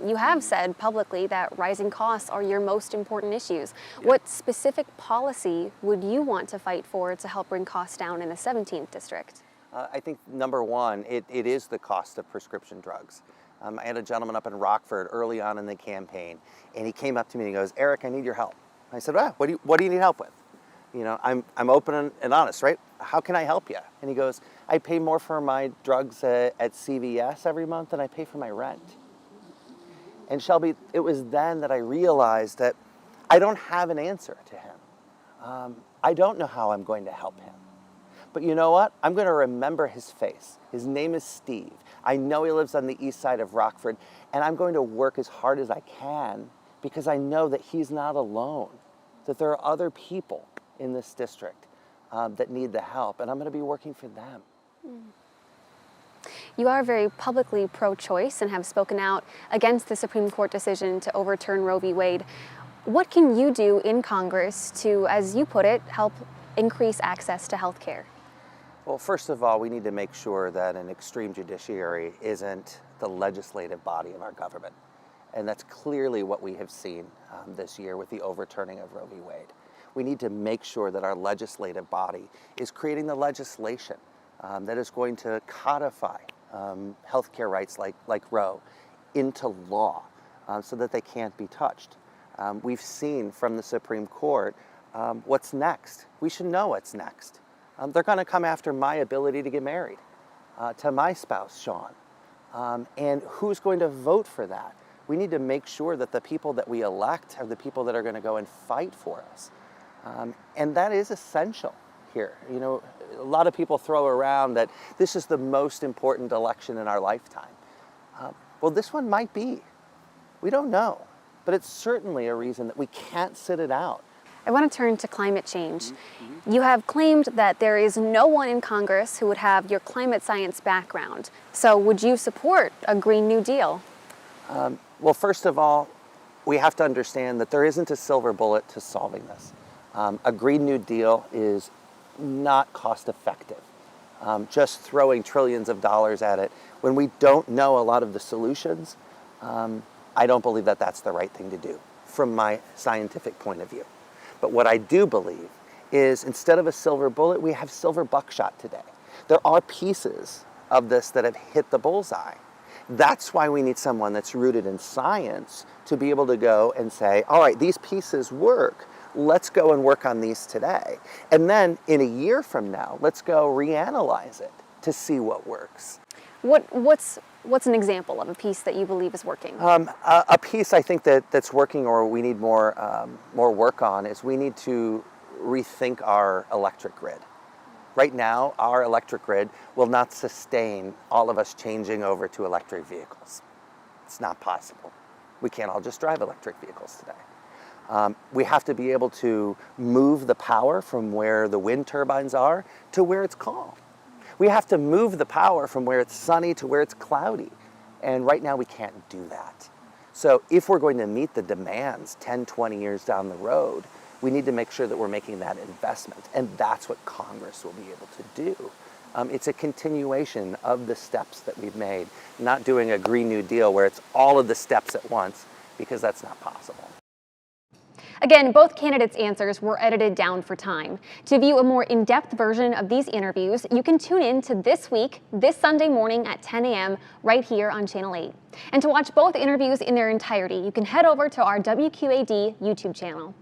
you have said publicly that rising costs are your most important issues. Yeah. What specific policy would you want to fight for to help bring costs down in the 17th district? I think number one, it is the cost of prescription drugs. I had a gentleman up in Rockford early on in the campaign, and he came up to me and he goes, "Eric, I need your help." I said, what do you need help with? You know, I'm open and honest, right? How can I help you? And he goes, "I pay more for my drugs at CVS every month than I pay for my rent." And Shelby, it was then that I realized that I don't have an answer to him. I don't know how I'm going to help him. But you know what? I'm going to remember his face. His name is Steve. I know he lives on the east side of Rockford, and I'm going to work as hard as I can because I know that he's not alone, that there are other people in this district that need the help, and I'm going to be working for them. You are very publicly pro-choice and have spoken out against the Supreme Court decision to overturn Roe v. Wade. What can you do in Congress to, as you put it, help increase access to health care? Well, first of all, we need to make sure that an extreme judiciary isn't the legislative body of our government. And that's clearly what we have seen this year with the overturning of Roe v. Wade. We need to make sure that our legislative body is creating the legislation that is going to codify healthcare rights like Roe into law so that they can't be touched. We've seen from the Supreme Court what's next. We should know what's next. They're going to come after my ability to get married to my spouse, Sean. And who's going to vote for that? We need to make sure that the people that we elect are the people that are going to go and fight for us. And that is essential here. You know, a lot of people throw around that this is the most important election in our lifetime. Well, this one might be. We don't know. But it's certainly a reason that we can't sit it out. I want to turn to climate change. You have claimed that there is no one in Congress who would have your climate science background. So would you support a Green New Deal? Well, first of all, we have to understand that there isn't a silver bullet to solving this. A Green New Deal is not cost effective. Just throwing trillions of dollars at it when we don't know a lot of the solutions, I don't believe that that's the right thing to do from my scientific point of view. But what I do believe is instead of a silver bullet, we have silver buckshot today. There are pieces of this that have hit the bullseye. That's why we need someone that's rooted in science to be able to go and say, all right, these pieces work. Let's go and work on these today. And then in a year from now, let's go reanalyze it to see what works. What's an example of a piece that you believe is working? A piece I think that's working, or we need more work on, is we need to rethink our electric grid. Right now, our electric grid will not sustain all of us changing over to electric vehicles. It's not possible. We can't all just drive electric vehicles today. We have to be able to move the power from where the wind turbines are to where it's calm. We have to move the power from where it's sunny to where it's cloudy. And right now we can't do that. So if we're going to meet the demands 10, 20 years down the road, we need to make sure that we're making that investment. And that's what Congress will be able to do. It's a continuation of the steps that we've made, not doing a Green New Deal where it's all of the steps at once, because that's not possible. Again, both candidates' answers were edited down for time. To view a more in-depth version of these interviews, you can tune in to This Week, this Sunday morning at 10 a.m. right here on Channel 8. And to watch both interviews in their entirety, you can head over to our WQAD YouTube channel.